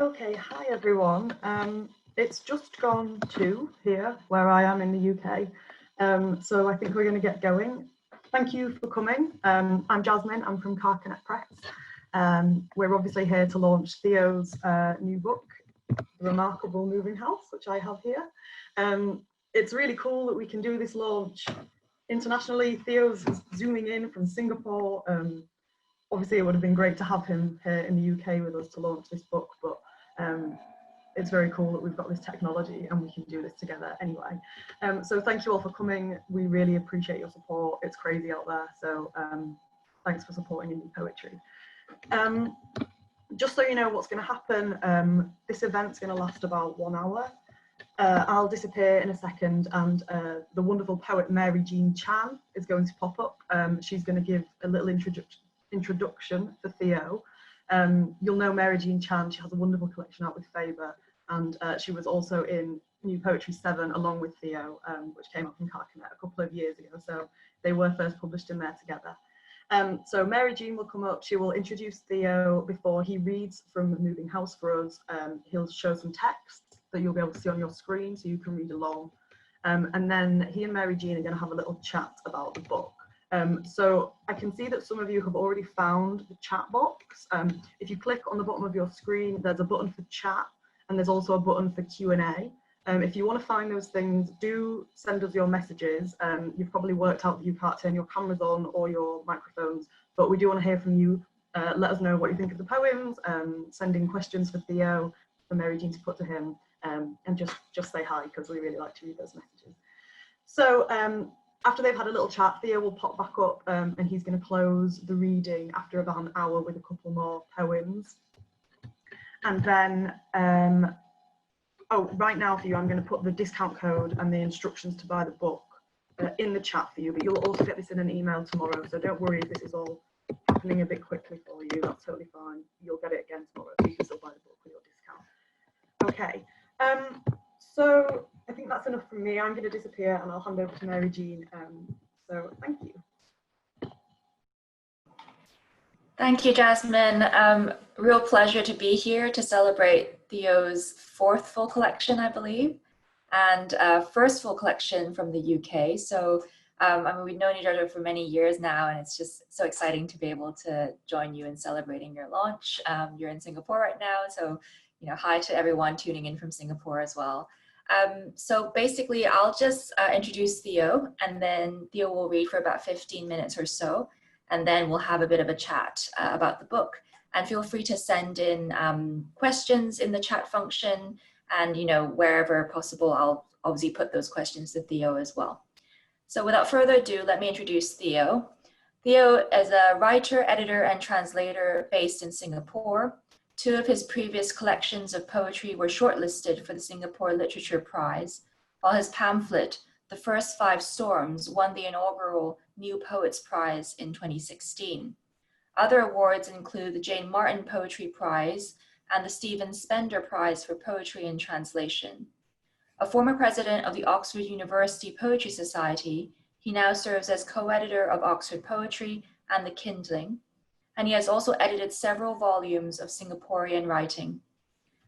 Okay, hi everyone. It's just gone 2 here where I am in the UK. So I think we're going to get going. Thank you for coming. I'm Jasmine, I'm from Carcanet Press. We're obviously here to launch Theo's new book, The Remarkable Moving House, which I have here. It's really cool that we can do this launch internationally. Theo's zooming in from Singapore. Obviously it would have been great to have him here in the UK with us to launch this book, but it's very cool that we've got this technology and we can do this together anyway. So thank you all for coming. We really appreciate your support. It's crazy out there, so thanks for supporting indie poetry. Just so you know what's going to happen, this event's going to last about 1 hour. I'll disappear in a second and the wonderful poet Mary Jean Chan is going to pop up. She's going to give a little introduction for Theo. You'll know Mary Jean Chan. She has a wonderful collection out with Faber, and she was also in New Poetry 7 along with Theo, which came out from Carcanet a couple of years ago, so they were first published in there together. So Mary Jean will come up. She will introduce Theo before he reads from The Moving House for us. He'll show some text that you'll be able to see on your screen so you can read along, and then he and Mary Jean are going to have a little chat about the book. So I can see that some of you have already found the chat box. If you click on the bottom of your screen, there's a button for chat and there's also a button for Q&A. If you want to find those things, do send us your messages. You've probably worked out that you can't turn your cameras on or your microphones, but we do want to hear from you. Let us know what you think of the poems, send in questions for Theo, for Mary Jean to put to him, and just say hi, because we really like to read those messages. So after they've had a little chat, Theo will pop back up and he's going to close the reading after about an hour with a couple more poems. And then, right now for you, I'm going to put the discount code and the instructions to buy the book in the chat for you, but you'll also get this in an email tomorrow, so don't worry if this is all happening a bit quickly for you, that's totally fine. You'll get it again tomorrow, so you can still buy the book with your discount. Okay. So I think that's enough from me. I'm going to disappear and I'll hand over to Mary Jean. So thank you. Thank you, Jasmine. Real pleasure to be here to celebrate Theo's 4th full collection, I believe, and first full collection from the UK. So I mean, we've known each other for many years now, and it's just so exciting to be able to join you in celebrating your launch. You're in Singapore right now, so hi to everyone tuning in from Singapore as well. So basically, I'll just introduce Theo, and then Theo will read for about 15 minutes or so, and then we'll have a bit of a chat about the book. And feel free to send in questions in the chat function, and wherever possible, I'll obviously put those questions to Theo as well. So without further ado, let me introduce Theo. Theo is a writer, editor, and translator based in Singapore. 2 of his previous collections of poetry were shortlisted for the Singapore Literature Prize, while his pamphlet, The First 5 Storms, won the inaugural New Poets Prize in 2016. Other awards include the Jane Martin Poetry Prize and the Stephen Spender Prize for Poetry and Translation. A former president of the Oxford University Poetry Society, he now serves as co-editor of Oxford Poetry and The Kindling, and he has also edited several volumes of Singaporean writing.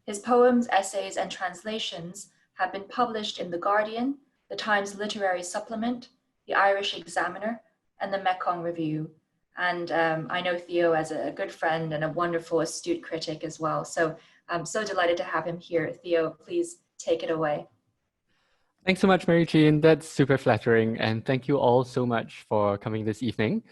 His poems, essays, and translations have been published in The Guardian, The Times Literary Supplement, The Irish Examiner, and The Mekong Review. And I know Theo as a good friend and a wonderful, astute critic as well. So I'm so delighted to have him here. Theo, please take it away. Thanks so much, Mary Jean. That's super flattering. And thank you all so much for coming this evening.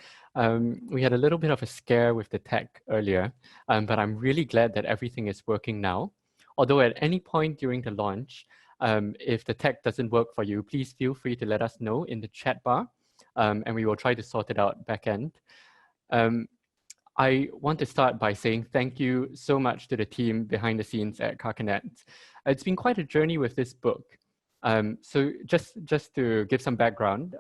We had a little bit of a scare with the tech earlier, but I'm really glad that everything is working now. Although at any point during the launch, if the tech doesn't work for you, please feel free to let us know in the chat bar, and we will try to sort it out back end. I want to start by saying thank you so much to the team behind the scenes at Carcanet. It's been quite a journey with this book. So just to give some background,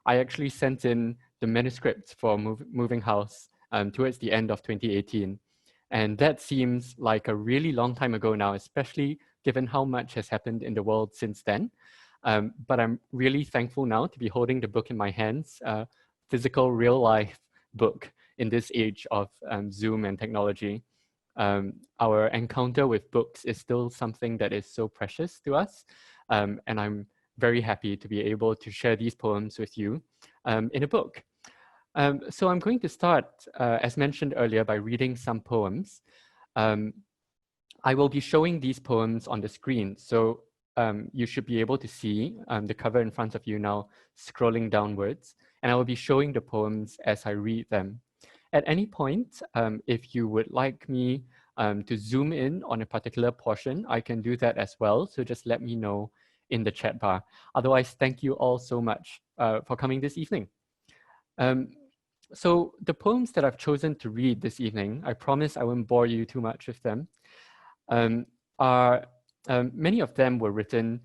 I actually sent in the manuscript for Moving House towards the end of 2018. And that seems like a really long time ago now, especially given how much has happened in the world since then. But I'm really thankful now to be holding the book in my hands, physical, real life book in this age of Zoom and technology. our encounter with books is still something that is so precious to us. And I'm very happy to be able to share these poems with you in a book. So I'm going to start, as mentioned earlier, by reading some poems. I will be showing these poems on the screen, so you should be able to see the cover in front of you now scrolling downwards, and I will be showing the poems as I read them. At any point, if you would like me to zoom in on a particular portion, I can do that as well, so just let me know in the chat bar. Otherwise, thank you all so much for coming this evening. So the poems that I've chosen to read this evening, I promise I won't bore you too much with them, many of them were written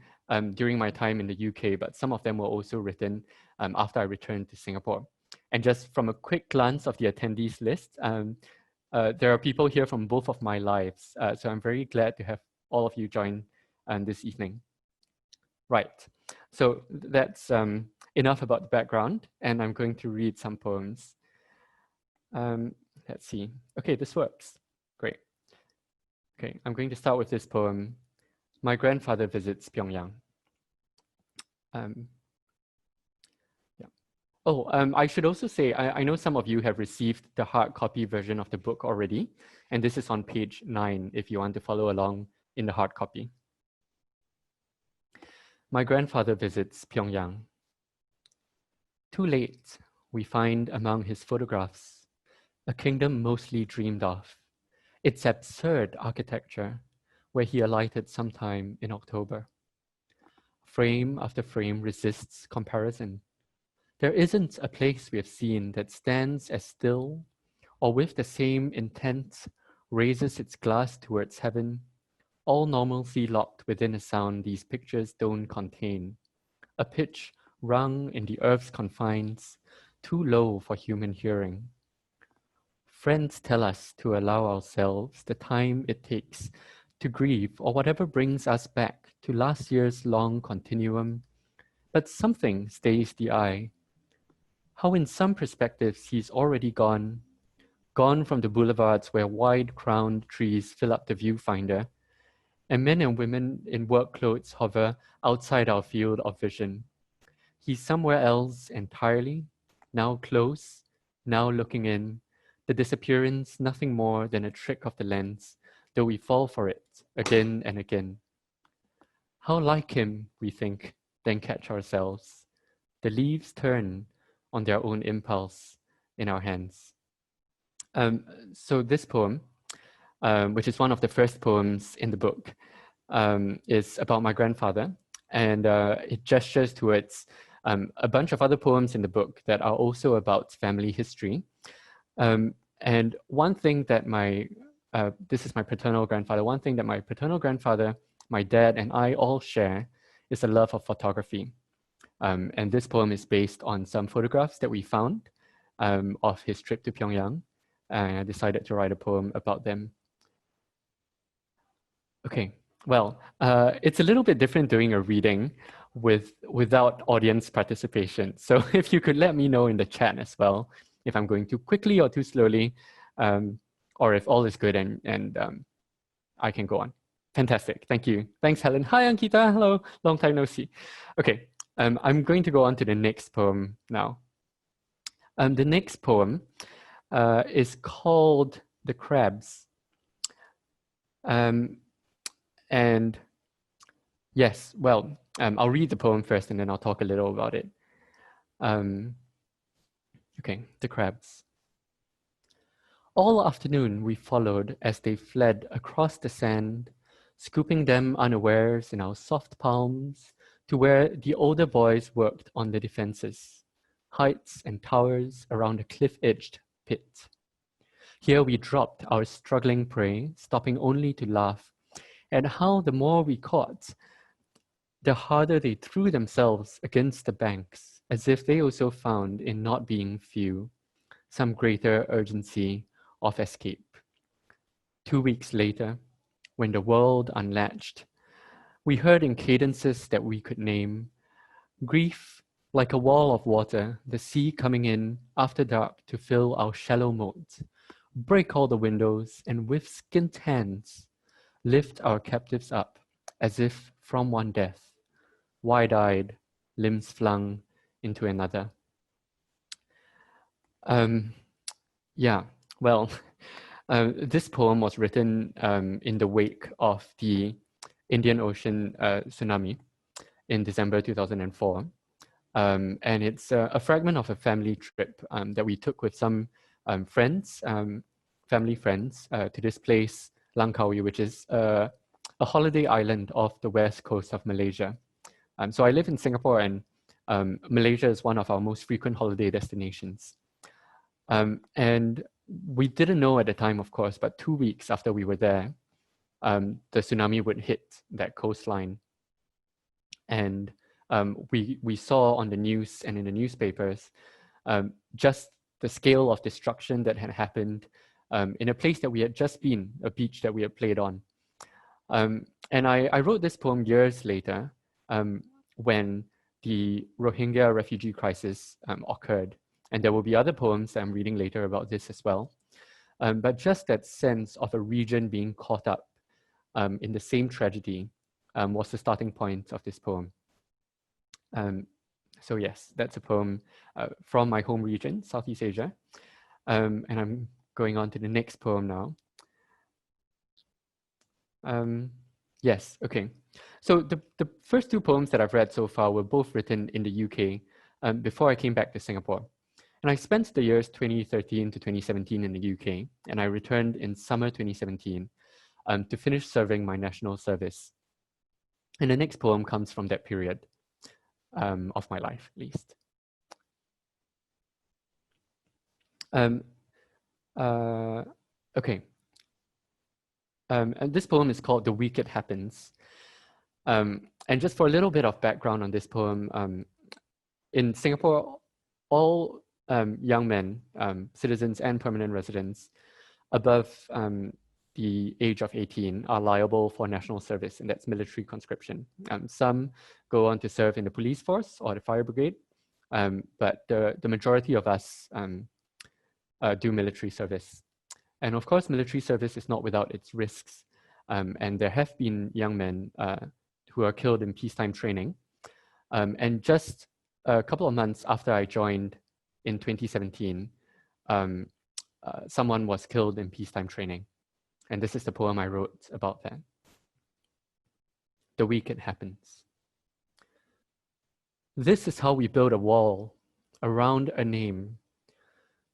during my time in the UK, but some of them were also written after I returned to Singapore. And just from a quick glance of the attendees list, there are people here from both of my lives. So I'm very glad to have all of you join this evening. Right, so that's enough about the background, and I'm going to read some poems. Let's see. Okay, this works. Great. Okay, I'm going to start with this poem, My Grandfather Visits Pyongyang. I should also say, I know some of you have received the hard copy version of the book already, and this is on page 9 if you want to follow along in the hard copy. My Grandfather Visits Pyongyang. Too late, we find among his photographs a kingdom mostly dreamed of, its absurd architecture, where he alighted sometime in October. Frame after frame resists comparison. There isn't a place we have seen that stands as still, or with the same intent raises its glass towards heaven, all normalcy locked within a sound these pictures don't contain, a pitch rung in the earth's confines, too low for human hearing. Friends tell us to allow ourselves the time it takes to grieve or whatever brings us back to last year's long continuum, but something stays the eye. How in some perspectives he's already gone from the boulevards where wide-crowned trees fill up the viewfinder, and men and women in work clothes hover outside our field of vision. He's somewhere else entirely, now close, now looking in, the disappearance nothing more than a trick of the lens, though we fall for it again and again. How like him, we think, then catch ourselves. The leaves turn on their own impulse in our hands. So this poem, which is one of the first poems in the book, is about my grandfather, and it gestures towards a bunch of other poems in the book that are also about family history. And one thing that this is my paternal grandfather, one thing that my paternal grandfather, my dad, and I all share is a love of photography. And this poem is based on some photographs that we found of his trip to Pyongyang, and I decided to write a poem about them. Okay, well, it's a little bit different doing a reading without audience participation. So if you could let me know in the chat as well, if I'm going too quickly or too slowly, or if all is good and I can go on. Fantastic, thank you. Thanks, Helen. Hi, Ankita, hello, long time no see. Okay, I'm going to go on to the next poem now. The next poem is called The Crabs. And yes, well, I'll read the poem first and then I'll talk a little about it. Okay, The Crabs. All afternoon we followed as they fled across the sand, scooping them unawares in our soft palms to where the older boys worked on the defenses, heights and towers around a cliff-edged pit. Here we dropped our struggling prey, stopping only to laugh at how the more we caught, the harder they threw themselves against the banks, as if they also found in not being few some greater urgency of escape. 2 weeks later, when the world unlatched, we heard in cadences that we could name, grief like a wall of water, the sea coming in after dark to fill our shallow moat, break all the windows, and with skint hands, lift our captives up, as if from one death, wide-eyed, limbs flung into another. Yeah, well, this poem was written in the wake of the Indian Ocean tsunami in December 2004. And it's a fragment of a family trip that we took with some friends, family friends, to this place, Langkawi, which is a holiday island off the west coast of Malaysia. So I live in Singapore, and Malaysia is one of our most frequent holiday destinations. And we didn't know at the time, of course, but 2 weeks after we were there, the tsunami would hit that coastline. And we saw on the news and in the newspapers just the scale of destruction that had happened in a place that we had just been, a beach that we had played on. And I wrote this poem years later when the Rohingya refugee crisis occurred. And there will be other poems that I'm reading later about this as well. But just that sense of a region being caught up in the same tragedy was the starting point of this poem. So yes, that's a poem from my home region, Southeast Asia. And I'm going on to the next poem now. Yes, okay. So the first two poems that I've read so far were both written in the UK before I came back to Singapore. And I spent the years 2013 to 2017 in the UK, and I returned in summer 2017 to finish serving my national service. And the next poem comes from that period of my life, at least. Okay. And this poem is called The Week It Happens. And just for a little bit of background on this poem, in Singapore, all young men, citizens and permanent residents above the age of 18 are liable for national service, and that's military conscription. Some go on to serve in the police force or the fire brigade, but the majority of us do military service. And of course, military service is not without its risks. And there have been young men who are killed in peacetime training. And just a couple of months after I joined in 2017, someone was killed in peacetime training. And this is the poem I wrote about that. The Week It Happens. This is how we build a wall around a name.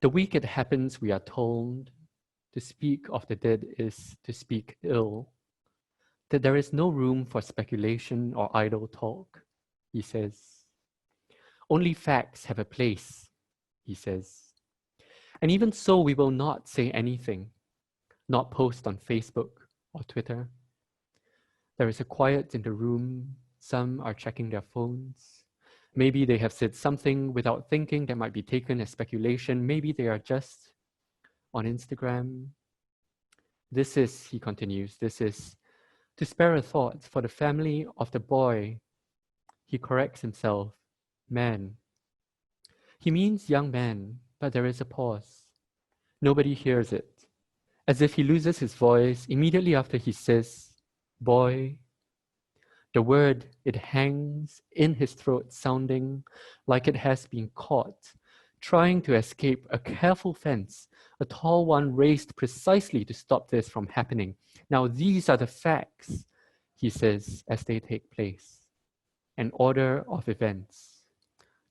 The week it happens, we are told, to speak of the dead is to speak ill, that there is no room for speculation or idle talk, he says. Only facts have a place, he says. And even so, we will not say anything, not post on Facebook or Twitter. There is a quiet in the room. Some are checking their phones. Maybe they have said something without thinking that might be taken as speculation. Maybe they are just on Instagram. This is, he continues, this is to spare a thought for the family of the boy. He corrects himself, man. He means young man, but there is a pause. Nobody hears it, as if he loses his voice immediately after he says, boy. The word, it hangs in his throat, sounding like it has been caught, trying to escape a careful fence, a tall one raised precisely to stop this from happening. Now these are the facts, he says, as they take place. An order of events.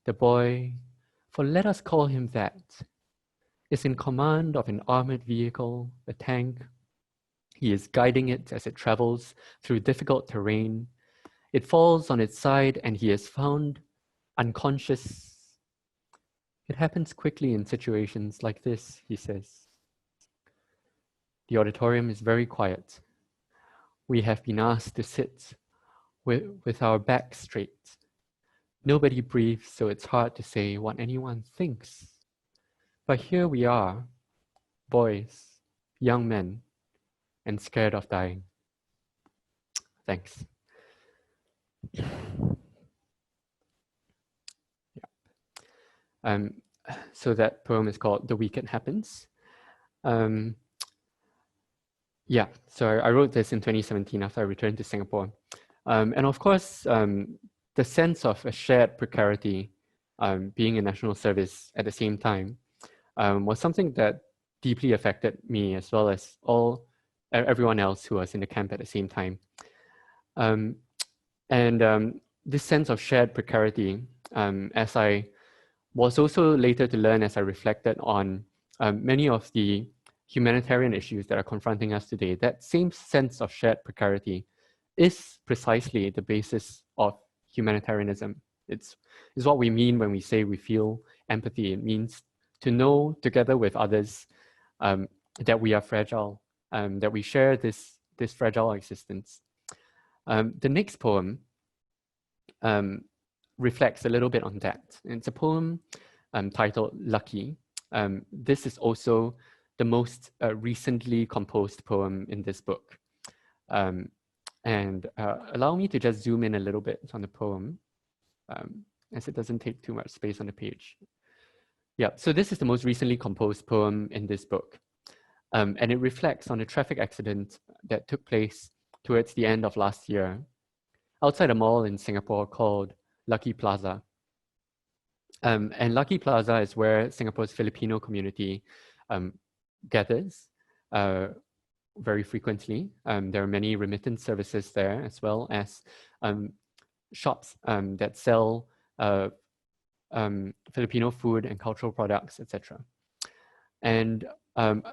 The boy, for let us call him that, is in command of an armored vehicle, a tank. He is guiding it as it travels through difficult terrain. It falls on its side and he is found unconscious. It happens quickly in situations like this, he says. The auditorium is very quiet. We have been asked to sit with our backs straight. Nobody breathes, so it's hard to say what anyone thinks. But here we are, boys, young men, and scared of dying. Thanks. So that poem is called The Week It Happens. Yeah, so I wrote this in 2017 after I returned to Singapore. And of course, the sense of a shared precarity, being in national service at the same time, was something that deeply affected me as well as everyone else who was in the camp at the same time. This sense of shared precarity, as I was also later to learn as I reflected on many of the humanitarian issues that are confronting us today, that same sense of shared precarity is precisely the basis of humanitarianism. It's what we mean when we say we feel empathy. It means to know together with others that we are fragile, that we share this fragile existence. The next poem reflects a little bit on that. It's a poem titled Lucky. This is also the most recently composed poem in this book. Allow me to just zoom in a little bit on the poem, as it doesn't take too much space on the page. Yeah, so this is the most recently composed poem in this book. And it reflects on a traffic accident that took place towards the end of last year outside a mall in Singapore called Lucky Plaza. And Lucky Plaza is where Singapore's Filipino community gathers very frequently. There are many remittance services there, as well as shops that sell Filipino food and cultural products, etc. And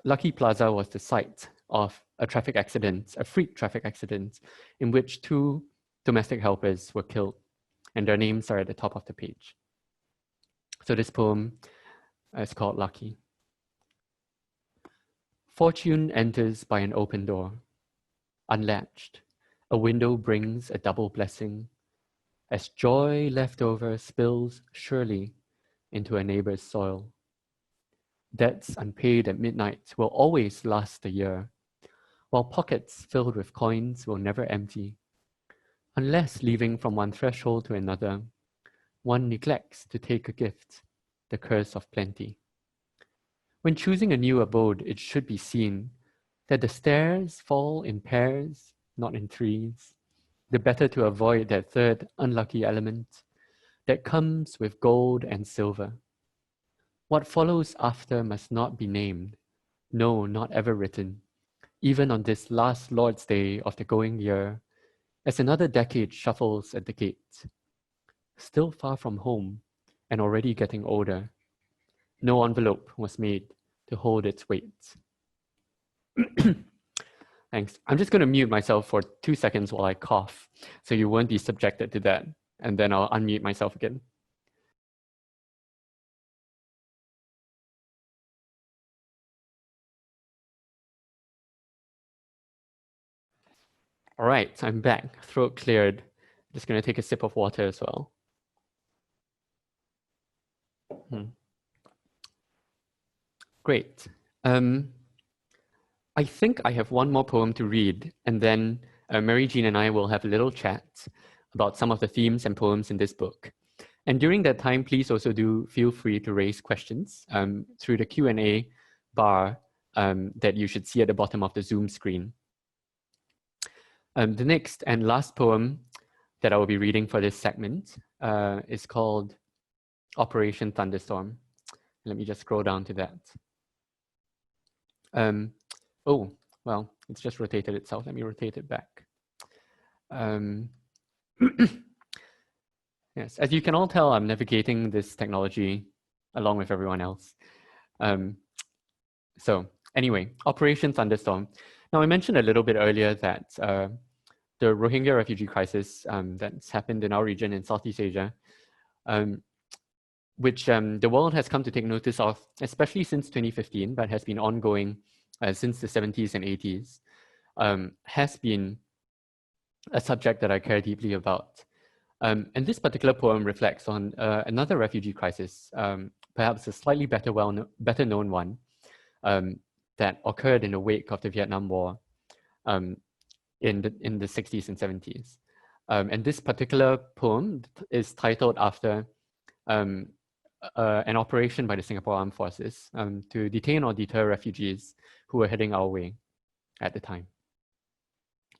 Lucky Plaza was the site of a traffic accident, a freak traffic accident, in which 2 domestic helpers were killed, and their names are at the top of the page. So this poem is called Lucky. Fortune enters by an open door. Unlatched, a window brings a double blessing, as joy left over spills surely into a neighbor's soil. Debts unpaid at midnight will always last a year, while pockets filled with coins will never empty, unless leaving from one threshold to another, one neglects to take a gift, the curse of plenty. When choosing a new abode, it should be seen that the stairs fall in pairs, not in threes, the better to avoid that third unlucky element that comes with gold and silver. What follows after must not be named, no, not ever written, even on this last Lord's Day of the going year, as another decade shuffles at the gate. Still far from home and already getting older, no envelope was made to hold its weight. Thanks. I'm just going to mute myself for 2 seconds while I cough, so you won't be subjected to that, and then I'll unmute myself again. All right, I'm back, throat cleared. Just going to take a sip of water as well. Great. I think I have one more poem to read, and then Mary Jean and I will have a little chat about some of the themes and poems in this book. And during that time, please also do feel free to raise questions through the Q&A bar that you should see at the bottom of the Zoom screen. The next and last poem that I will be reading for this segment is called Operation Thunderstorm. Let me just scroll down to that. Oh, well, it's just rotated itself. Let me rotate it back. Yes, as you can all tell, I'm navigating this technology along with everyone else. So anyway, Operation Thunderstorm. Now, I mentioned a little bit earlier that the Rohingya refugee crisis that's happened in our region in Southeast Asia, which the world has come to take notice of, especially since 2015, but has been ongoing since the 70s and 80s, has been a subject that I care deeply about. And this particular poem reflects on another refugee crisis, perhaps a slightly better known one, that occurred in the wake of the Vietnam War in the 60s and 70s. And this particular poem is titled after an operation by the Singapore Armed Forces to detain or deter refugees who were heading our way at the time.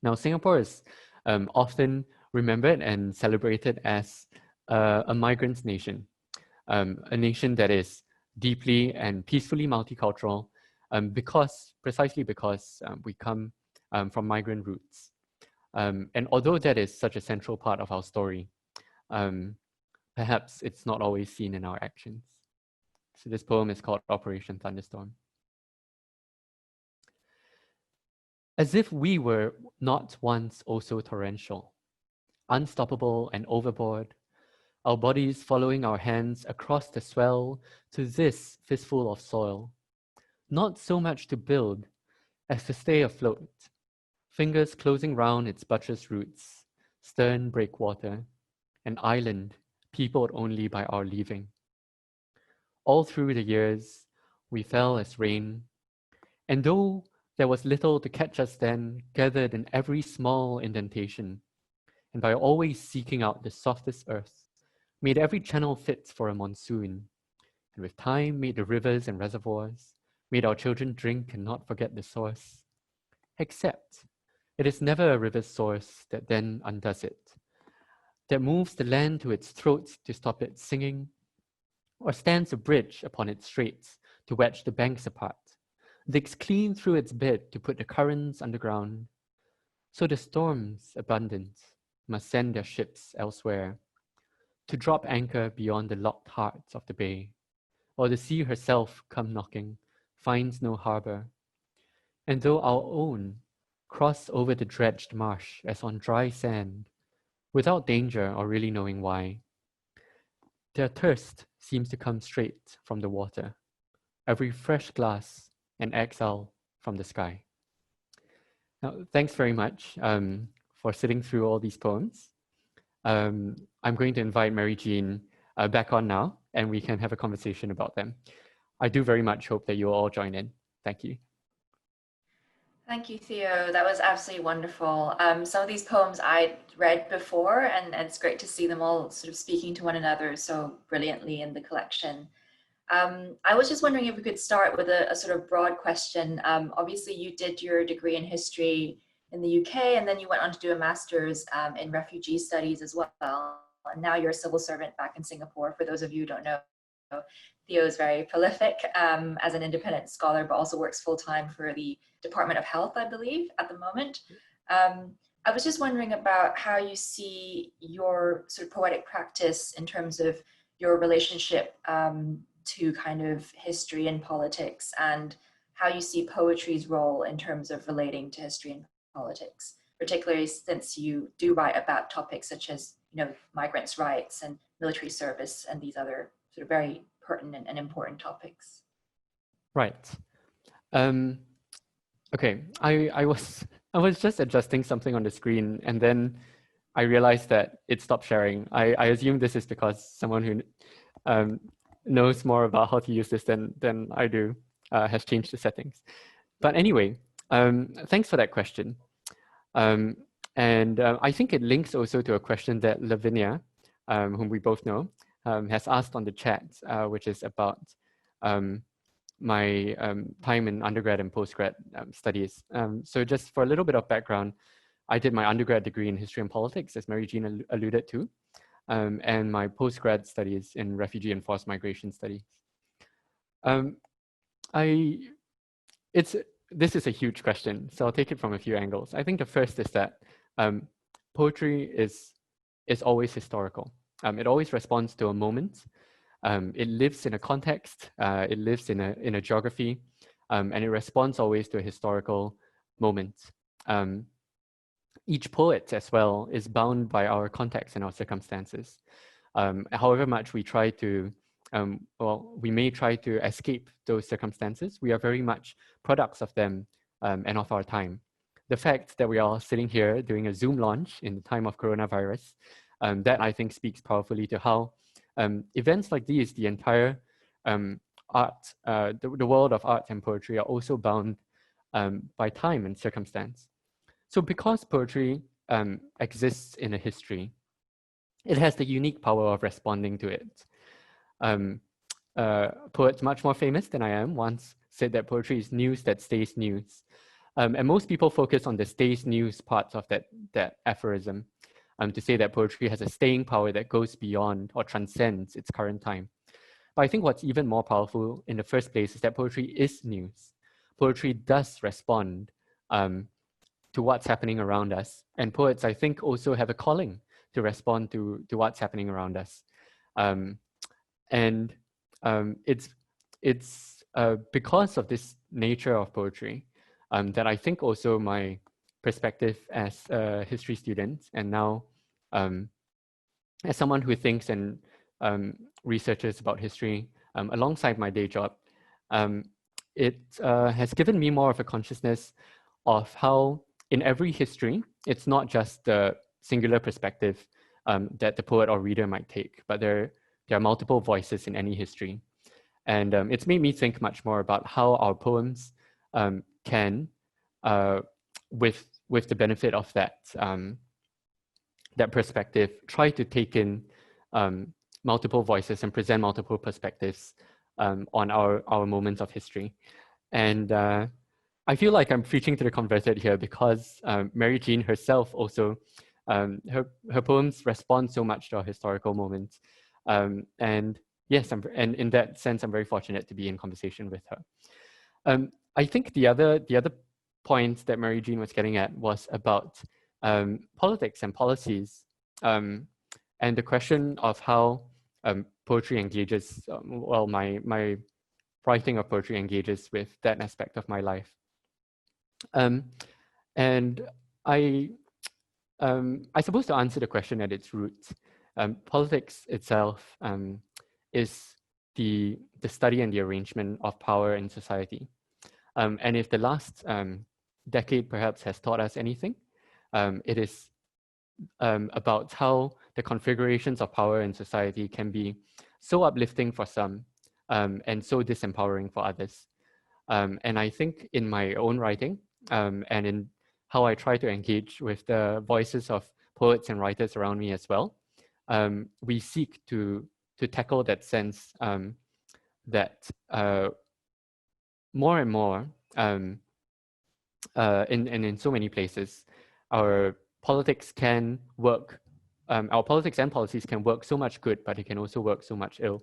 Now, Singapore is often remembered and celebrated as a migrant nation, a nation that is deeply and peacefully multicultural, precisely because we come from migrant roots. And although that is such a central part of our story, perhaps it's not always seen in our actions. So this poem is called Operation Thunderstorm. As if we were not once also torrential, unstoppable and overboard, our bodies following our hands across the swell to this fistful of soil, not so much to build as to stay afloat, fingers closing round its buttress roots, stern breakwater, an island peopled only by our leaving. All through the years, we fell as rain, and though there was little to catch us then, gathered in every small indentation, and by always seeking out the softest earth, made every channel fit for a monsoon, and with time made the rivers and reservoirs, made our children drink and not forget the source. Except it is never a river's source that then undoes it, that moves the land to its throat to stop it singing, or stands a bridge upon its straits to wedge the banks apart, digs clean through its bed to put the currents underground. So the storms, abundant, must send their ships elsewhere, to drop anchor beyond the locked hearts of the bay, or the sea herself come knocking, finds no harbor. And though our own cross over the dredged marsh as on dry sand, without danger or really knowing why, their thirst seems to come straight from the water, every fresh glass an exhale from the sky. Now, thanks very much for sitting through all these poems. I'm going to invite Mary Jean back on now, and we can have a conversation about them. I do very much hope that you'll all join in. Thank you. Thank you, Theo. That was absolutely wonderful. Some of these poems I'd read before, and it's great to see them all sort of speaking to one another so brilliantly in the collection. I was just wondering if we could start with a sort of broad question. Obviously, you did your degree in history in the UK, and then you went on to do a master's in refugee studies as well. And now you're a civil servant back in Singapore. For those of you who don't know, Theo is very prolific as an independent scholar, but also works full-time for the Department of Health, I believe, at the moment. I was just wondering about how you see your sort of poetic practice in terms of your relationship to kind of history and politics, and how you see poetry's role in terms of relating to history and politics, particularly since you do write about topics such as, you know, migrants' rights and military service and these other sort of very pertinent and important topics. Right. Okay, I was just adjusting something on the screen, and then I realized that it stopped sharing. I assume this is because someone who knows more about how to use this than I do has changed the settings. But anyway, thanks for that question. I think it links also to a question that Lavinia, whom we both know, has asked on the chat, which is about my time in undergrad and postgrad studies. So just for a little bit of background, I did my undergrad degree in history and politics, as Mary Jean alluded to, and my postgrad studies in refugee and forced migration studies. This is a huge question, so I'll take it from a few angles. I think the first is that poetry is always historical. It always responds to a moment. It lives in a context. It lives in a geography, and it responds always to a historical moment. Each poet as well is bound by our context and our circumstances. However much we try to, we may try to escape those circumstances, we are very much products of them and of our time. The fact that we are sitting here doing a Zoom launch in the time of coronavirus, that I think speaks powerfully to how events like these, the entire art, the world of art and poetry are also bound by time and circumstance. So because poetry exists in a history, it has the unique power of responding to it. poets much more famous than I am once said that poetry is news that stays news. And most people focus on the stays news parts of that aphorism, to say that poetry has a staying power that goes beyond or transcends its current time. But I think what's even more powerful in the first place is that poetry is news. Poetry does respond to what's happening around us. And poets, I think, also have a calling to respond to what's happening around us. It's because of this nature of poetry that I think also my perspective as a history student and now as someone who thinks and researches about history alongside my day job, it has given me more of a consciousness of how in every history, it's not just the singular perspective that the poet or reader might take, but there are multiple voices in any history. And it's made me think much more about how our poems can, with the benefit of that, that perspective, try to take in multiple voices and present multiple perspectives on our moments of history. And I feel like I'm preaching to the converted here because Mary Jean herself also, her poems respond so much to our historical moments. And yes, and in that sense, I'm very fortunate to be in conversation with her. I think the other point that Mary Jean was getting at was about politics and policies, and the question of how poetry engages, well, my writing of poetry engages with that aspect of my life. And I suppose to answer the question at its roots, politics itself is the study and the arrangement of power in society. And if the last decade perhaps has taught us anything, it is about how the configurations of power in society can be so uplifting for some and so disempowering for others. And I think in my own writing and in how I try to engage with the voices of poets and writers around me as well, we seek to tackle that sense that more and more, in so many places, our politics can work, our politics and policies can work so much good, but it can also work so much ill.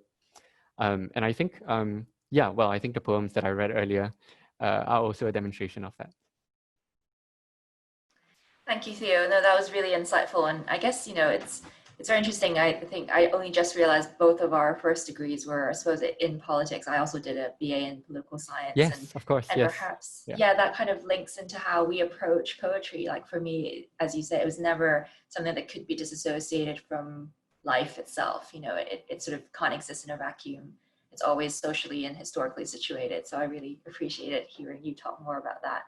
And I think, yeah, well, I think the poems that I read earlier are also a demonstration of that. Thank you, Theo. No, that was really insightful. And I guess, you know, it's very interesting. I think I only just realized both of our first degrees were, I suppose, in politics. I also did a BA in political science. Yes, of course. And yes. perhaps, yeah, that kind of links into how we approach poetry. Like for me, as you said, it was never something that could be disassociated from life itself. You know, it sort of can't exist in a vacuum. It's always socially and historically situated. So I really appreciated hearing you talk more about that.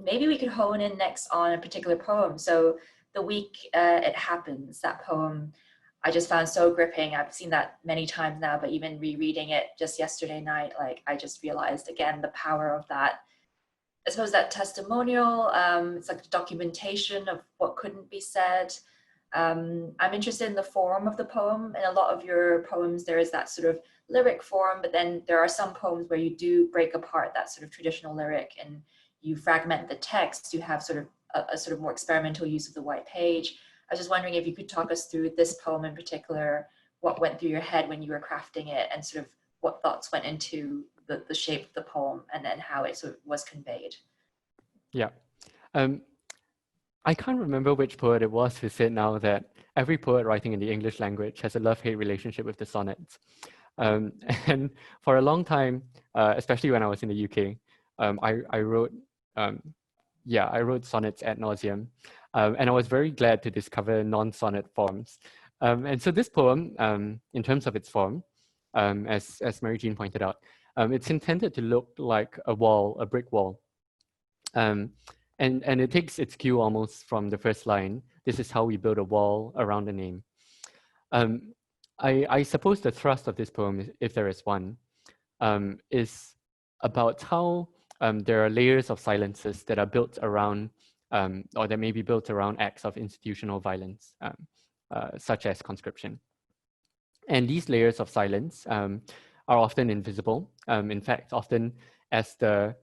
Maybe we could hone in next on a particular poem. So The Week It Happens, that poem I just found so gripping. I've seen that many times now, but even rereading it just yesterday night, like I just realized again the power of that. I suppose that testimonial, it's like documentation of what couldn't be said. I'm interested in the form of the poem. In a lot of your poems, there is that sort of lyric form, but then there are some poems where you do break apart that sort of traditional lyric and you fragment the text. You have sort of a sort of more experimental use of the white page. I was just wondering if you could talk us through this poem in particular, what went through your head when you were crafting it, and sort of what thoughts went into the shape of the poem, and then how it sort of was conveyed. Yeah. I can't remember which poet it was who said now that every poet writing in the English language has a love-hate relationship with the sonnets. And for a long time, especially when I was in the UK, I wrote sonnets ad nauseum, and I was very glad to discover non-sonnet forms. And so this poem, in terms of its form, as Mary Jean pointed out, it's intended to look like a wall, a brick wall. And it takes its cue almost from the first line. This is how we build a wall around a name. I suppose the thrust of this poem, if there is one, is about how there are layers of silences that are built around, or that may be built around acts of institutional violence, such as conscription. And these layers of silence are often invisible. In fact, often as the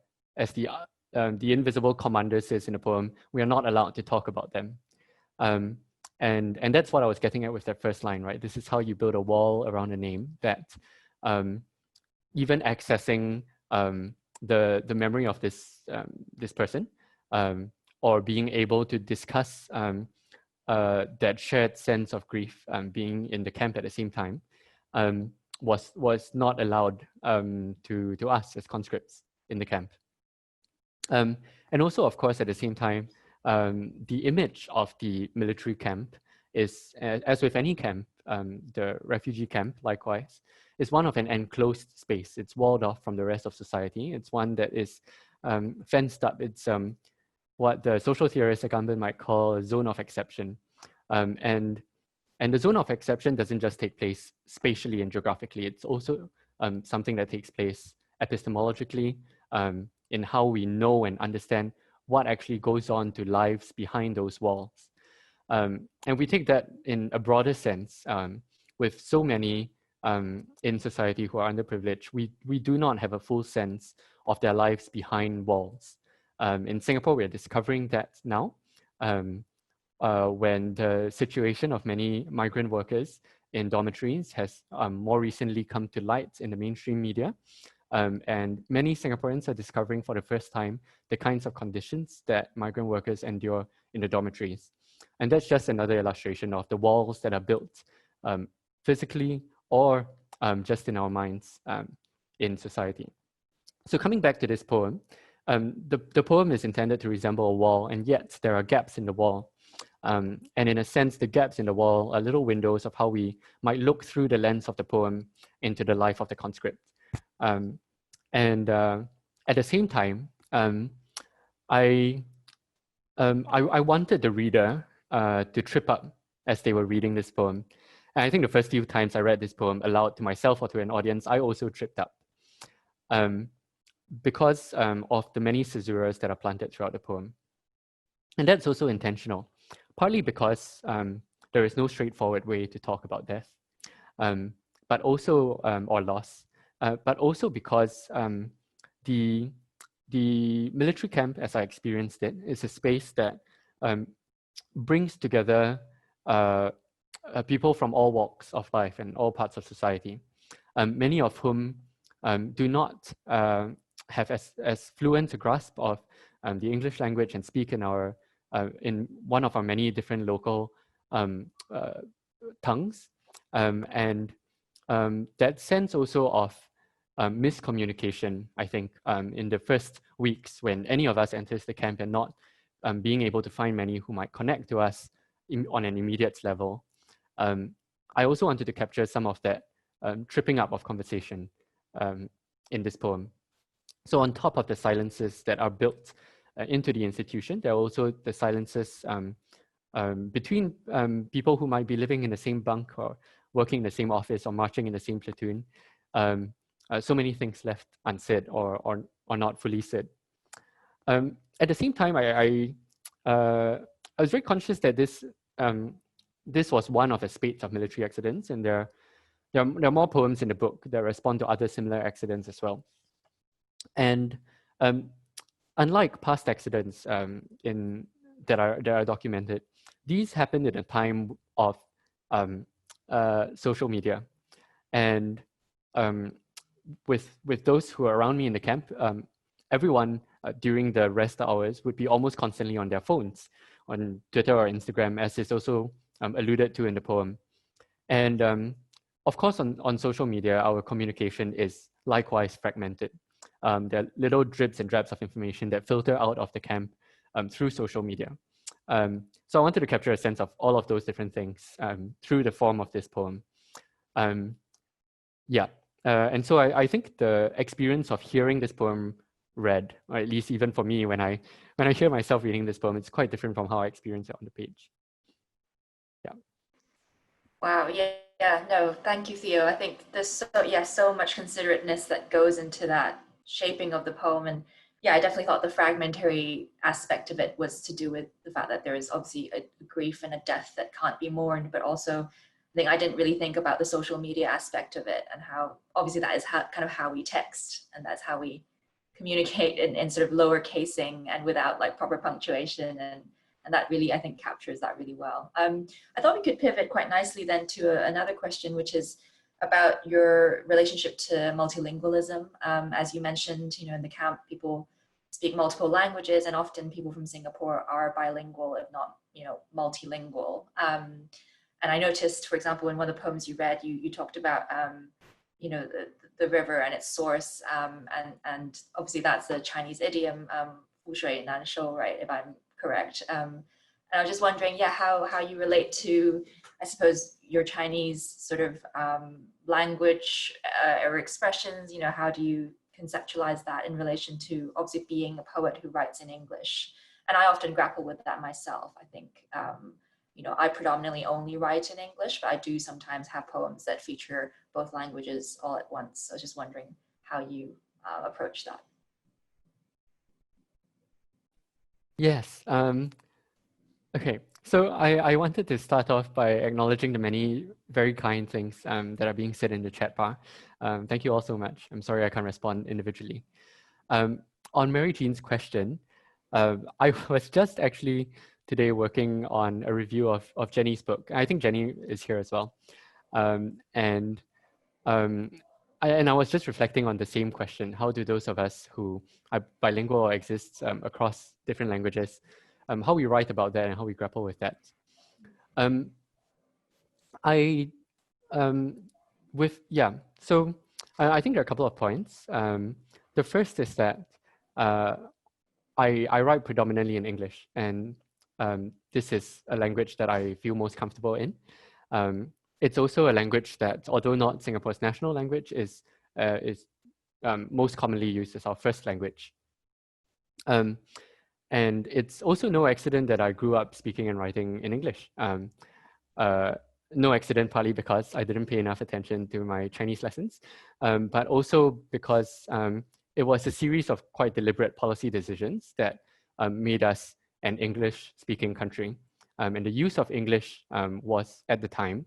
invisible commander says in the poem, we are not allowed to talk about them. And that's what I was getting at with that first line, right? This is how you build a wall around a name, that even accessing the memory of this person, or being able to discuss that shared sense of grief, being in the camp at the same time, was not allowed to us as conscripts in the camp. And also, of course, at the same time, the image of the military camp is, as with any camp, the refugee camp, likewise, is one of an enclosed space. It's walled off from the rest of society. It's one that is fenced up. It's what the social theorist Agamben might call a zone of exception. And the zone of exception doesn't just take place spatially and geographically. It's also something that takes place epistemologically, in how we know and understand what actually goes on to lives behind those walls. And we take that in a broader sense, with so many in society who are underprivileged, we do not have a full sense of their lives behind walls. In Singapore, we're discovering that now, when the situation of many migrant workers in dormitories has more recently come to light in the mainstream media. And many Singaporeans are discovering for the first time the kinds of conditions that migrant workers endure in the dormitories. And that's just another illustration of the walls that are built physically or just in our minds in society. So coming back to this poem, the poem is intended to resemble a wall, and yet there are gaps in the wall. And in a sense, the gaps in the wall are little windows of how we might look through the lens of the poem into the life of the conscript. And at the same time, I wanted the reader to trip up as they were reading this poem. And I think the first few times I read this poem aloud to myself or to an audience, I also tripped up. Because of the many caesuras that are planted throughout the poem. And that's also intentional, partly because there is no straightforward way to talk about death, but also, or loss, but also because the military camp, as I experienced it, is a space that brings together people from all walks of life and all parts of society, many of whom do not have as fluent a grasp of the English language and speak in our in one of our many different local tongues, and that sense also of miscommunication, I think, in the first weeks when any of us enters the camp and not being able to find many who might connect to us on an immediate level. I also wanted to capture some of that tripping up of conversation in this poem. So on top of the silences that are built into the institution, there are also the silences between people who might be living in the same bunk or working in the same office or marching in the same platoon. So many things left unsaid or not fully said. At the same time, I was very conscious that this was one of a spate of military accidents, and there are more poems in the book that respond to other similar accidents as well. And unlike past accidents that are documented, these happened in a time of social media. And with those who are around me in the camp, everyone during the rest hours would be almost constantly on their phones, on Twitter or Instagram, as is also alluded to in the poem. And of course, on social media, our communication is likewise fragmented. There are little drips and drabs of information that filter out of the camp through social media. So I wanted to capture a sense of all of those different things through the form of this poem. And so I think the experience of hearing this poem read, or at least even for me, when I hear myself reading this poem, it's quite different from how I experience it on the page. Yeah. Wow. Yeah. No, thank you, Theo. I think there's so much considerateness that goes into that shaping of the poem. And yeah, I definitely thought the fragmentary aspect of it was to do with the fact that there is obviously a grief and a death that can't be mourned, but also think I didn't really think about the social media aspect of it, and how obviously that is kind of how we text, and that's how we communicate in sort of lower casing and without like proper punctuation, and that really, I think, captures that really well. I thought we could pivot quite nicely then to another question, which is about your relationship to multilingualism. As you mentioned, in the camp, people speak multiple languages, and often people from Singapore are bilingual, if not, multilingual. And I noticed, for example, in one of the poems you read, you talked about, the river and its source, and obviously that's a Chinese idiom, 湖水难收, right, if I'm correct. And I was just wondering, how you relate to, I suppose, your Chinese sort of language or expressions. How do you conceptualize that in relation to obviously being a poet who writes in English? And I often grapple with that myself. I think, I predominantly only write in English, but I do sometimes have poems that feature both languages all at once. So I was just wondering how you approach that. Yes. Okay. So I wanted to start off by acknowledging the many very kind things that are being said in the chat bar. Thank you all so much. I'm sorry I can't respond individually. On Mary Jean's question, I was just actually today working on a review of Jenny's book. I think Jenny is here as well. And I was just reflecting on the same question. How do those of us who are bilingual or exist across different languages, how we write about that and how we grapple with that? So I think there are a couple of points. The first is that I write predominantly in English, and this is a language that I feel most comfortable in. It's also a language that, although not Singapore's national language, is most commonly used as our first language. And it's also no accident that I grew up speaking and writing in English. No accident, partly because I didn't pay enough attention to my Chinese lessons, but also because it was a series of quite deliberate policy decisions that made us an English-speaking country. And the use of English was, at the time,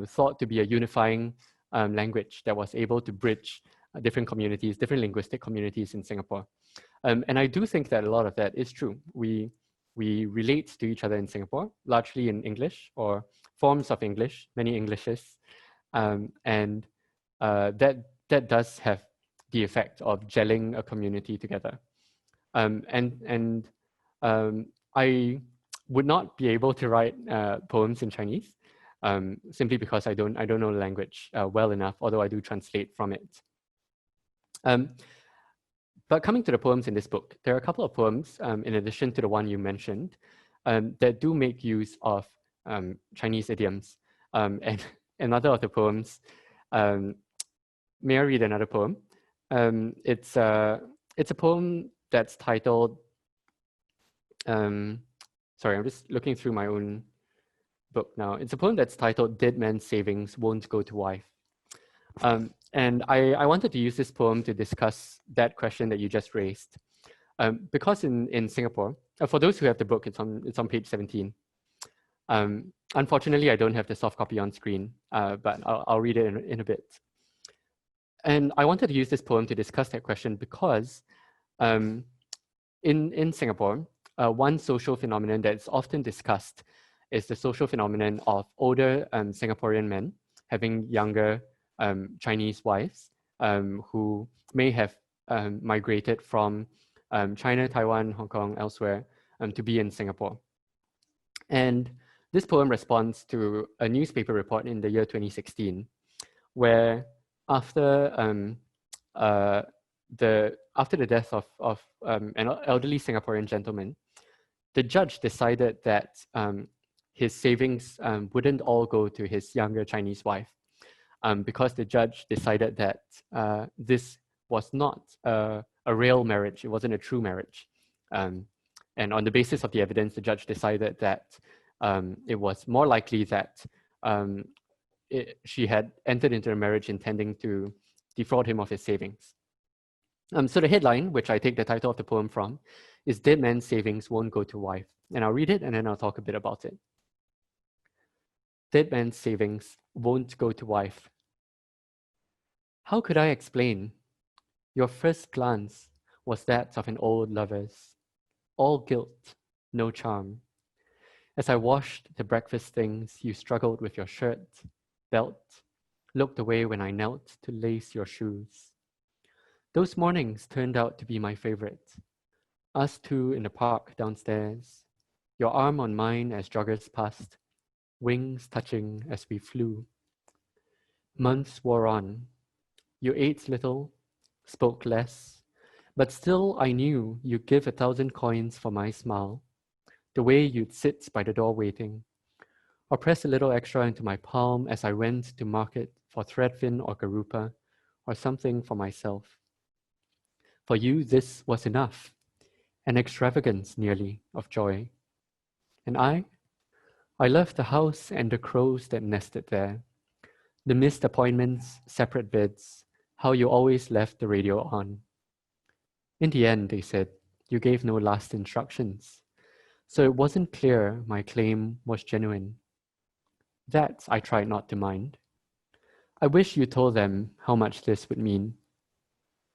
thought to be a unifying language that was able to bridge different communities, different linguistic communities in Singapore. And I do think that a lot of that is true. We relate to each other in Singapore, largely in English or forms of English, many Englishes. And that does have the effect of gelling a community together. I would not be able to write poems in Chinese simply because I don't know the language well enough, although I do translate from it. But coming to the poems in this book, there are a couple of poems, in addition to the one you mentioned, that do make use of Chinese idioms. And another of the poems, may I read another poem? It's a poem that's titled, sorry, I'm just looking through my own book now. It's a poem that's titled Dead Man's Savings Won't Go to Wife. And I wanted to use this poem to discuss that question that you just raised. Because in Singapore, for those who have the book, it's on page 17. Unfortunately, I don't have the soft copy on screen, but I'll read it in a bit. And I wanted to use this poem to discuss that question because in Singapore, one social phenomenon that's often discussed is the social phenomenon of older Singaporean men having younger Chinese wives who may have migrated from China, Taiwan, Hong Kong, elsewhere to be in Singapore. And this poem responds to a newspaper report in the year 2016, where after the death of an elderly Singaporean gentleman, the judge decided that his savings wouldn't all go to his younger Chinese wife, because the judge decided that this was not a real marriage, it wasn't a true marriage. And on the basis of the evidence, the judge decided that it was more likely that she had entered into a marriage intending to defraud him of his savings. So the headline, which I take the title of the poem from, is Dead Man's Savings Won't Go to Wife. And I'll read it and then I'll talk a bit about it. Dead man's savings won't go to wife. How could I explain? Your first glance was that of an old lover's, all guilt, no charm. As I washed the breakfast things, you struggled with your shirt, belt, looked away when I knelt to lace your shoes. Those mornings turned out to be my favorite. Us two in the park downstairs, your arm on mine as joggers passed, wings touching as we flew. Months wore on. You ate little, spoke less, but still I knew you'd give 1,000 coins for my smile, the way you'd sit by the door waiting, or press a little extra into my palm as I went to market for threadfin or garupa, or something for myself. For you, this was enough, an extravagance nearly of joy. And I loved the house and the crows that nested there, the missed appointments, separate beds, how you always left the radio on. In the end, they said, you gave no last instructions, so it wasn't clear my claim was genuine. That I tried not to mind. I wish you told them how much this would mean.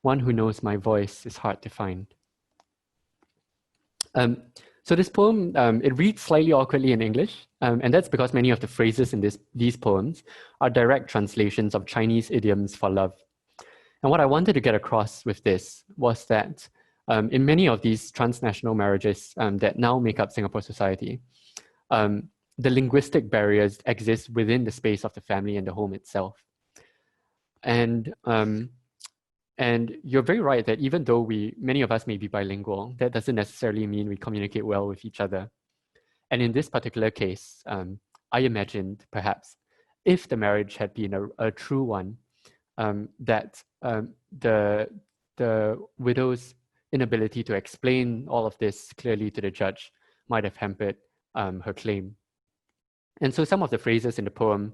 One who knows my voice is hard to find. So this poem, it reads slightly awkwardly in English, and that's because many of the phrases in these poems are direct translations of Chinese idioms for love. And what I wanted to get across with this was that in many of these transnational marriages that now make up Singapore society, the linguistic barriers exist within the space of the family and the home itself. And you're very right that even though many of us may be bilingual, that doesn't necessarily mean we communicate well with each other. And in this particular case, I imagined perhaps if the marriage had been a true one, that the widow's inability to explain all of this clearly to the judge might have hampered her claim. And so some of the phrases in the poem,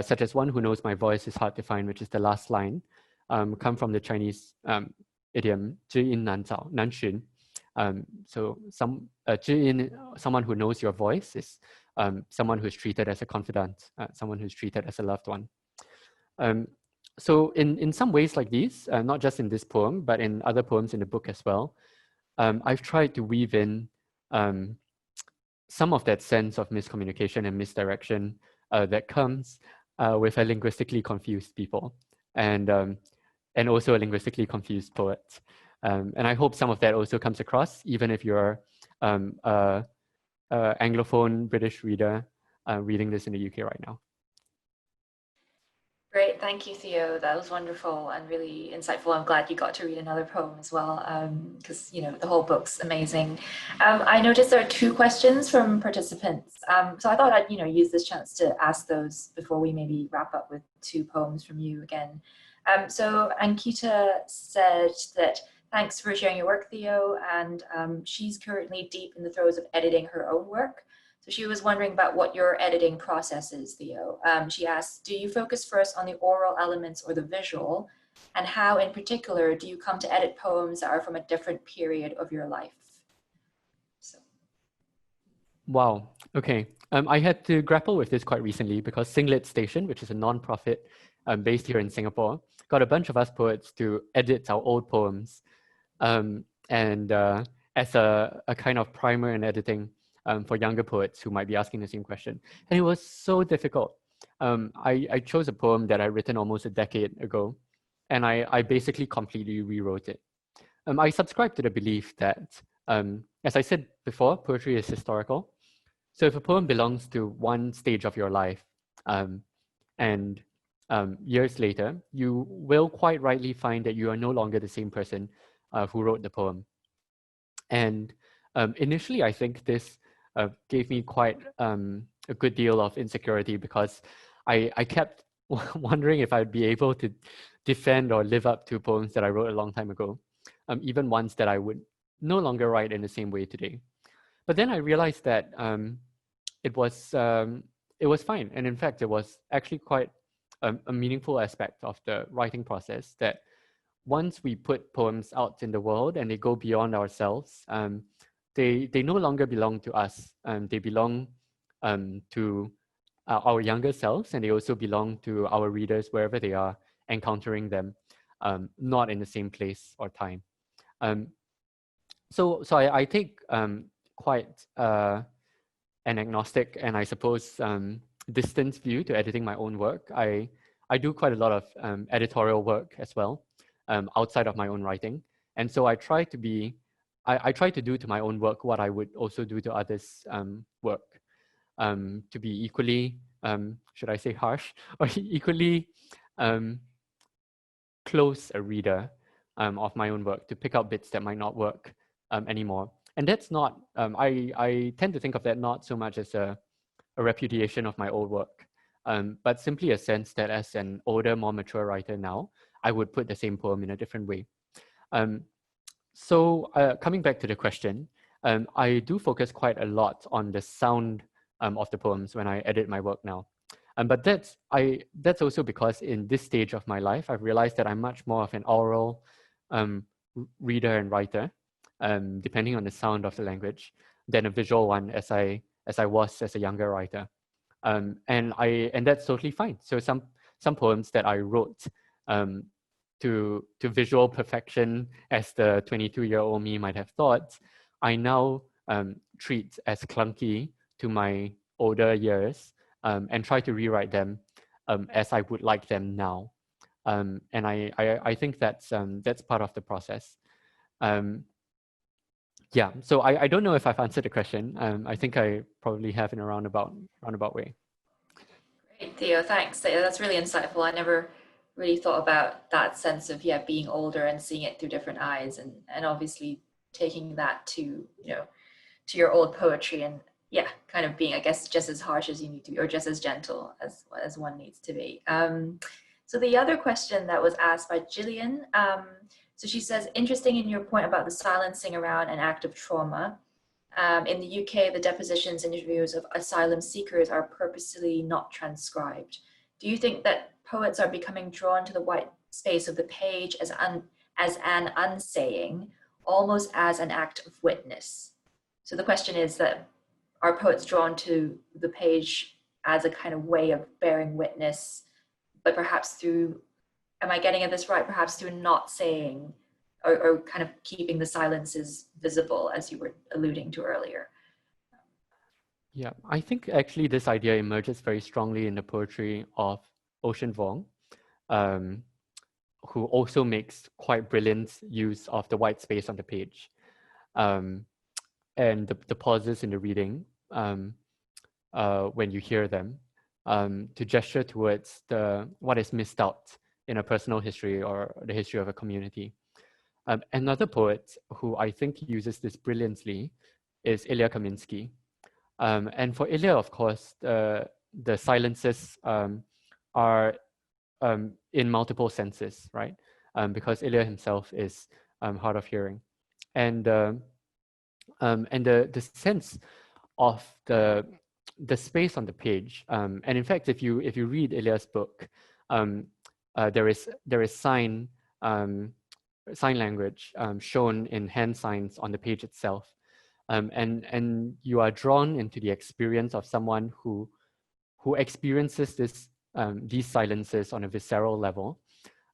such as one who knows my voice is hard to find, which is the last line, come from the Chinese idiom 知音难找, 难寻. So 知音, someone who knows your voice, is someone who's treated as a confidant, someone who's treated as a loved one. So in some ways like these, not just in this poem, but in other poems in the book as well, I've tried to weave in some of that sense of miscommunication and misdirection that comes with a linguistically confused people and also a linguistically confused poet. And I hope some of that also comes across, even if you're a Anglophone British reader reading this in the UK right now. Great, thank you, Theo. That was wonderful and really insightful. I'm glad you got to read another poem as well, because the whole book's amazing. I noticed there are 2 questions from participants, so I thought I'd use this chance to ask those before we maybe wrap up with 2 poems from you again. So Ankita said that thanks for sharing your work, Theo, and she's currently deep in the throes of editing her own work. So she was wondering about what your editing process is, Theo. She asked, do you focus first on the oral elements or the visual? And how in particular do you come to edit poems that are from a different period of your life? So. Wow, okay. I had to grapple with this quite recently because Singlet Station, which is a non-profit based here in Singapore, got a bunch of us poets to edit our old poems as a kind of primer in editing for younger poets who might be asking the same question. And it was so difficult. I chose a poem that I'd written almost a decade ago, and I basically completely rewrote it. I subscribe to the belief that, as I said before, poetry is historical. So if a poem belongs to one stage of your life, and years later, you will quite rightly find that you are no longer the same person who wrote the poem. And initially, I think this gave me quite a good deal of insecurity because I kept wondering if I'd be able to defend or live up to poems that I wrote a long time ago, even ones that I would no longer write in the same way today. But then I realized that it was fine, and in fact, it was actually quite a meaningful aspect of the writing process. That once we put poems out in the world and they go beyond ourselves, they no longer belong to us. They belong to our younger selves, and they also belong to our readers wherever they are encountering them, not in the same place or time. So I take quite an agnostic and I suppose distance view to editing my own work. I do quite a lot of editorial work as well, outside of my own writing, and so I try to be, I try to do to my own work what I would also do to others' work, to be equally, should I say harsh, or equally close a reader of my own work, to pick out bits that might not work anymore. And that's not, I tend to think of that not so much as a repudiation of my old work, but simply a sense that as an older, more mature writer now, I would put the same poem in a different way. So coming back to the question, I do focus quite a lot on the sound of the poems when I edit my work now. But that's also because in this stage of my life, I've realized that I'm much more of an oral reader and writer, depending on the sound of the language, than a visual one as I was as a younger writer. And that's totally fine. So some poems that I wrote to visual perfection, as the 22-year-old me might have thought, I now treat as clunky to my older years, and try to rewrite them as I would like them now. And I think that's part of the process. Yeah, so I don't know if I've answered the question. I think I probably have in a roundabout way. Great, Theo, thanks. That's really insightful. I never really thought about that sense of being older and seeing it through different eyes, and obviously taking that to to your old poetry, and kind of being, I guess, just as harsh as you need to be, or just as gentle as one needs to be. So the other question that was asked by Gillian, so she says, interesting in your point about the silencing around an act of trauma. In the UK, the depositions and interviews of asylum seekers are purposely not transcribed. Do you think that poets are becoming drawn to the white space of the page as an unsaying, almost as an act of witness? So the question is that, are poets drawn to the page as a kind of way of bearing witness, but perhaps through, am I getting at this right, perhaps through not saying, or kind of keeping the silences visible, as you were alluding to earlier? Yeah, I think actually this idea emerges very strongly in the poetry of Ocean Vuong, who also makes quite brilliant use of the white space on the page, and the pauses in the reading when you hear them, to gesture towards what is missed out in a personal history or the history of a community. Another poet who I think uses this brilliantly is Ilya Kaminsky. And for Ilya, of course, the silences are in multiple senses, right? Because Ilya himself is hard of hearing. And the sense of the space on the page, and in fact, if you read Ilya's book, there is sign language shown in hand signs on the page itself, and you are drawn into the experience of someone who experiences these silences on a visceral level,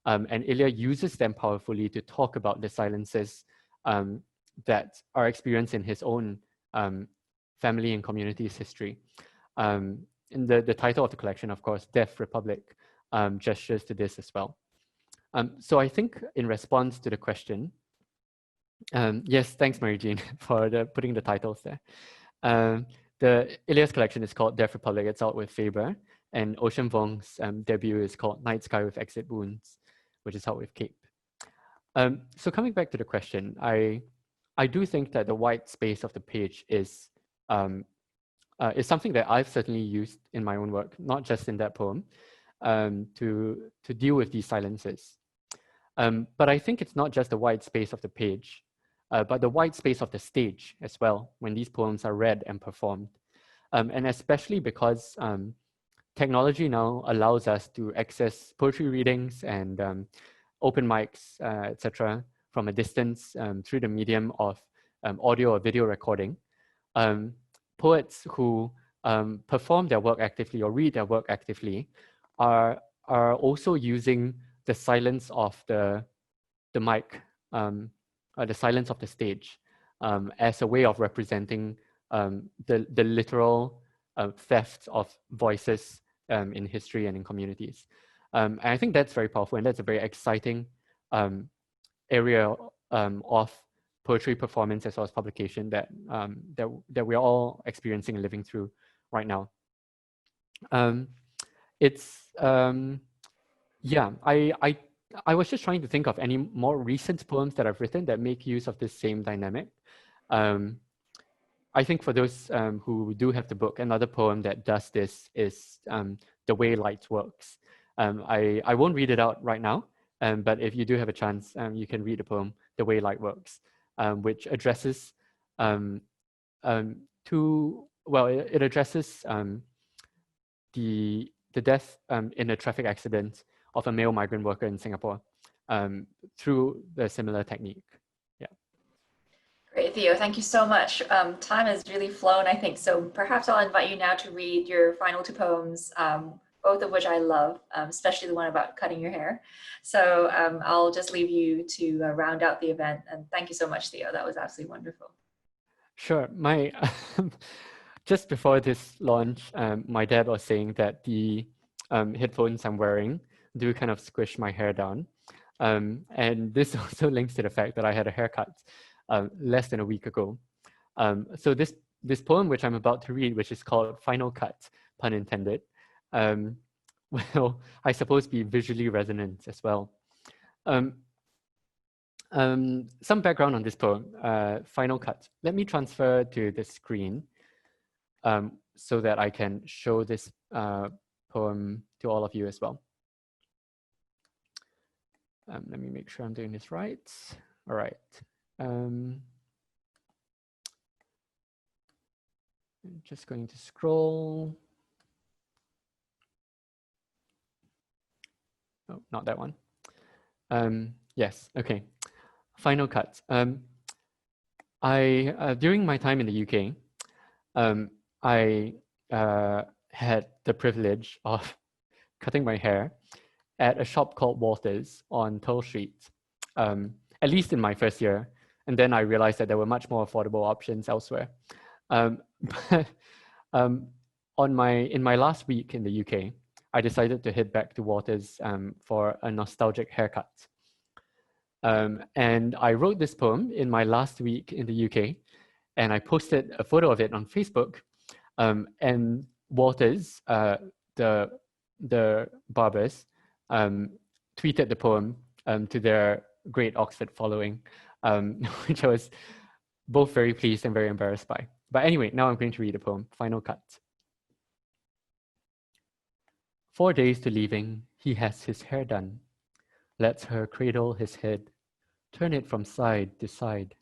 and Ilya uses them powerfully to talk about the silences that are experienced in his own family and community's history. And the title of the collection, of course, Deaf Republic, gestures to this as well. So I think in response to the question, yes, thanks, Mary Jean, for putting the titles there. The Ilya's collection is called Deaf Republic. It's out with Faber, and Ocean Vuong's debut is called Night Sky with Exit Wounds, which is out with Cape. So coming back to the question, I do think that the white space of the page is something that I've certainly used in my own work, not just in that poem, to deal with these silences. But I think it's not just the white space of the page, but the white space of the stage as well, when these poems are read and performed. And especially because technology now allows us to access poetry readings and open mics, etc., from a distance through the medium of audio or video recording. Poets who perform their work actively or read their work actively are also using the silence of the mic, the silence of the stage, as a way of representing the literal theft of voices in history and in communities. And I think that's very powerful, and that's a very exciting area of poetry performance as well as publication that that we're all experiencing and living through right now. Yeah, I was just trying to think of any more recent poems that I've written that make use of this same dynamic. I think for those who do have the book, another poem that does this is The Way Light Works. I won't read it out right now, but if you do have a chance, you can read the poem The Way Light Works, which addresses it addresses the death in a traffic accident of a male migrant worker in Singapore through the similar technique. Yeah. Great, Theo, thank you so much. Time has really flown, I think, so perhaps I'll invite you now to read your final two poems, both of which I love, especially the one about cutting your hair. So I'll just leave you to round out the event, and thank you so much, Theo. That was absolutely wonderful. Sure. My just before this launch, my dad was saying that the headphones I'm wearing do kind of squish my hair down. And this also links to the fact that I had a haircut less than a week ago. So this poem, which I'm about to read, which is called Final Cut, pun intended, will, I suppose, be visually resonant as well. Some background on this poem, Final Cut. Let me transfer to the screen so that I can show this poem to all of you as well. Let me make sure I'm doing this right. All right. I'm just going to scroll. Oh, not that one. Yes, okay. Final Cut. During my time in the UK, I had the privilege of cutting my hair at a shop called Walters on Pearl Street, at least in my first year. And then I realized that there were much more affordable options elsewhere. But in my last week in the UK, I decided to head back to Walters for a nostalgic haircut. And I wrote this poem in my last week in the UK, and I posted a photo of it on Facebook. And Walters, the barbers, tweeted the poem to their great Oxford following, which I was both very pleased and very embarrassed by. But anyway, now I'm going to read the poem, Final Cut. 4 days to leaving, he has his hair done, lets her cradle his head, turn it from side to side.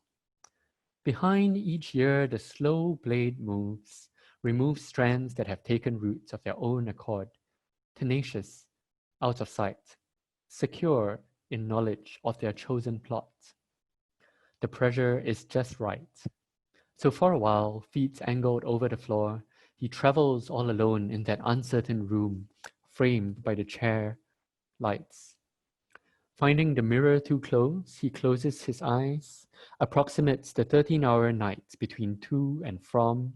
Behind each year, the slow blade moves, removes strands that have taken roots of their own accord, tenacious, out of sight, secure in knowledge of their chosen plot. The pressure is just right. So for a while, feet angled over the floor, he travels all alone in that uncertain room, framed by the chair lights. Finding the mirror too close, he closes his eyes, approximates the 13-hour night between to and from,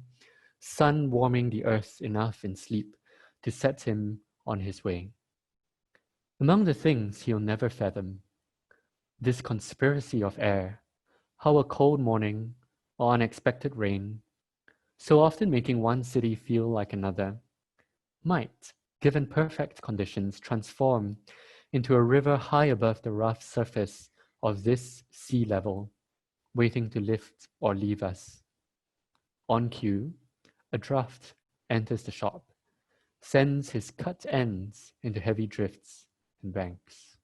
sun warming the earth enough in sleep to set him on his way. Among the things he'll never fathom, this conspiracy of air, how a cold morning or unexpected rain, so often making one city feel like another, might, given perfect conditions, transform into a river high above the rough surface of this sea level, waiting to lift or leave us. On cue, a draft enters the shop, sends his cut ends into heavy drifts and banks.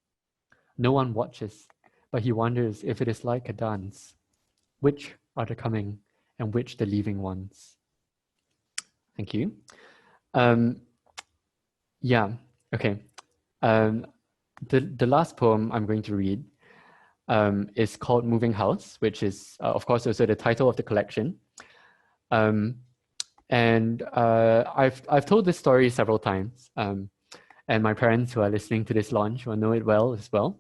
No one watches, but he wonders if it is like a dance. Which are the coming and which the leaving ones? Thank you. Yeah, okay. The last poem I'm going to read is called Moving House, which is, of course, also the title of the collection. And I've told this story several times, and my parents who are listening to this launch will know it well as well.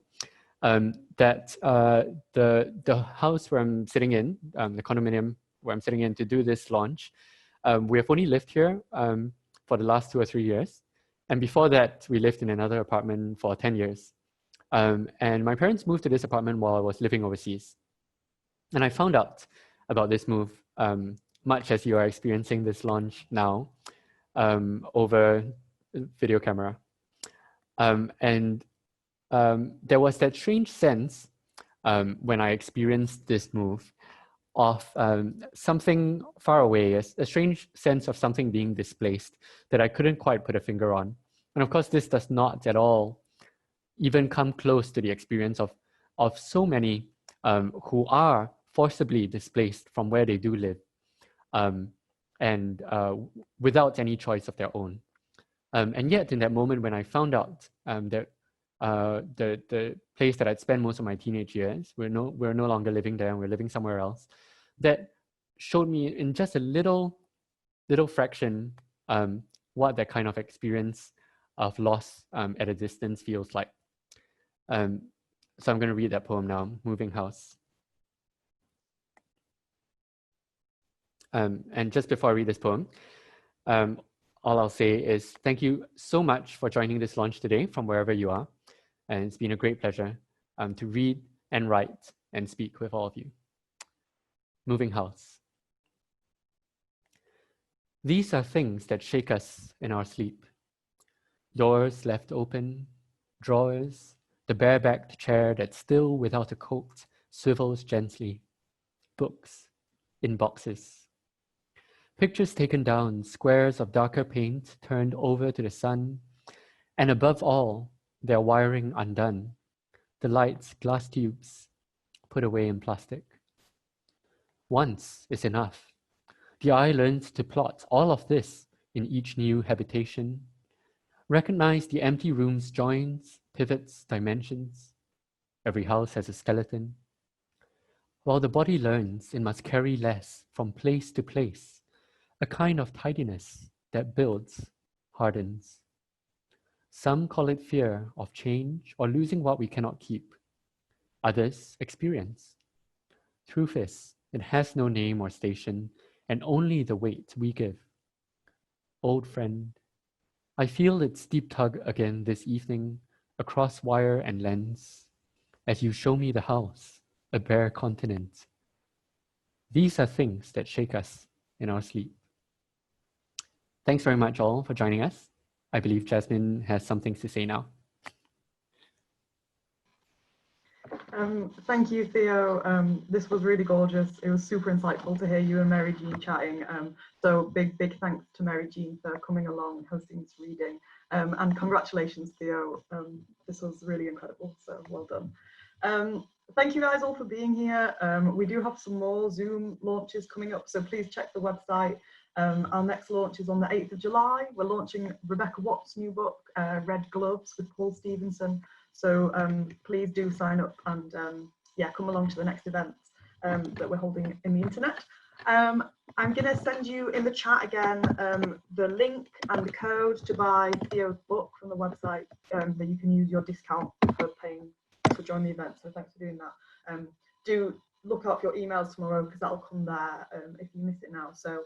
That the house where I'm sitting in, the condominium where I'm sitting in to do this launch, we have only lived here for the last 2 or 3 years. And before that, we lived in another apartment for 10 years. And my parents moved to this apartment while I was living overseas. And I found out about this move, much as you are experiencing this launch now, over video camera. And there was that strange sense when I experienced this move of something far away, a strange sense of something being displaced that I couldn't quite put a finger on. And of course, this does not at all even come close to the experience of so many who are forcibly displaced from where they do live, and without any choice of their own. And yet, in that moment when I found out that the place that I'd spent most of my teenage years, we're no longer living there and we're living somewhere else, that showed me in just a little fraction what that kind of experience of loss at a distance feels like. So I'm going to read that poem now, Moving House. And just before I read this poem, all I'll say is thank you so much for joining this launch today from wherever you are. And it's been a great pleasure to read and write and speak with all of you. Moving House. These are things that shake us in our sleep. Doors left open, drawers, the bare-backed chair that still without a coat swivels gently, books in boxes. Pictures taken down, squares of darker paint turned over to the sun, and above all, their wiring undone, the lights, glass tubes, put away in plastic. Once is enough. The eye learns to plot all of this in each new habitation, recognize the empty room's joins, pivots, dimensions. Every house has a skeleton. While the body learns it must carry less from place to place, a kind of tidiness that builds, hardens. Some call it fear of change or losing what we cannot keep. Others, experience. Truth is, it has no name or station, and only the weight we give. Old friend, I feel its deep tug again this evening, across wire and lens, as you show me the house, a bare continent. These are things that shake us in our sleep. Thanks very much all for joining us. I believe Jasmine has something to say now. Thank you, Theo. This was really gorgeous. It was super insightful to hear you and Mary Jean chatting. So big thanks to Mary Jean for coming along and hosting this reading. And congratulations, Theo. This was really incredible, so well done. Thank you guys all for being here. We do have some more Zoom launches coming up, so please check the website. Our next launch is on the 8th of July. We're launching Rebecca Watt's new book, Red Gloves, with Paul Stevenson. So please do sign up and yeah, come along to the next event that we're holding in the internet. I'm going to send you in the chat again the link and the code to buy Theo's book from the website that you can use your discount for paying to join the event. So thanks for doing that. Do look out for your emails tomorrow because that'll come there if you miss it now. So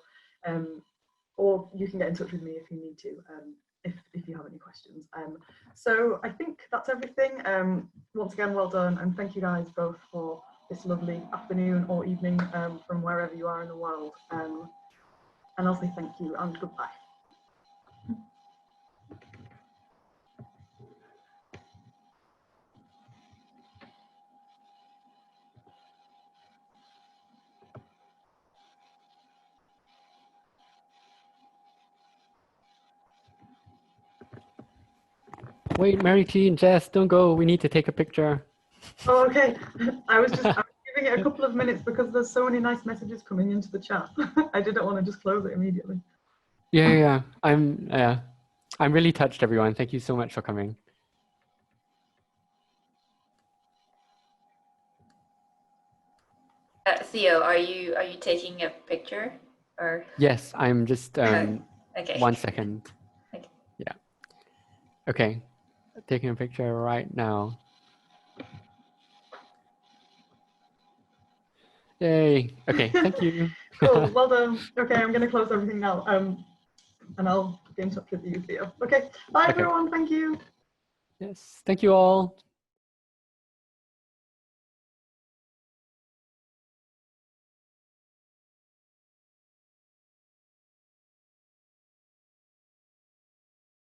or you can get in touch with me if you need to. If you have any questions. So I think that's everything. Once again, well done, and thank you guys both for this lovely afternoon or evening from wherever you are in the world. And I'll say thank you and goodbye. Wait, Mary Jean, Jess, don't go. We need to take a picture. Oh, okay. I was giving it a couple of minutes because there's so many nice messages coming into the chat. I didn't want to just close it immediately. Yeah. I'm really touched, everyone. Thank you so much for coming. Theo, are you taking a picture? or? Yes, I'm just, Okay. 1 second. Okay. Yeah. Okay, taking a picture right now. Yay. Okay, thank you. Cool, well done. Okay, I'm going to close everything now, and I'll be in touch with you, Theo. Okay, bye Okay. everyone, thank you. Yes, thank you all.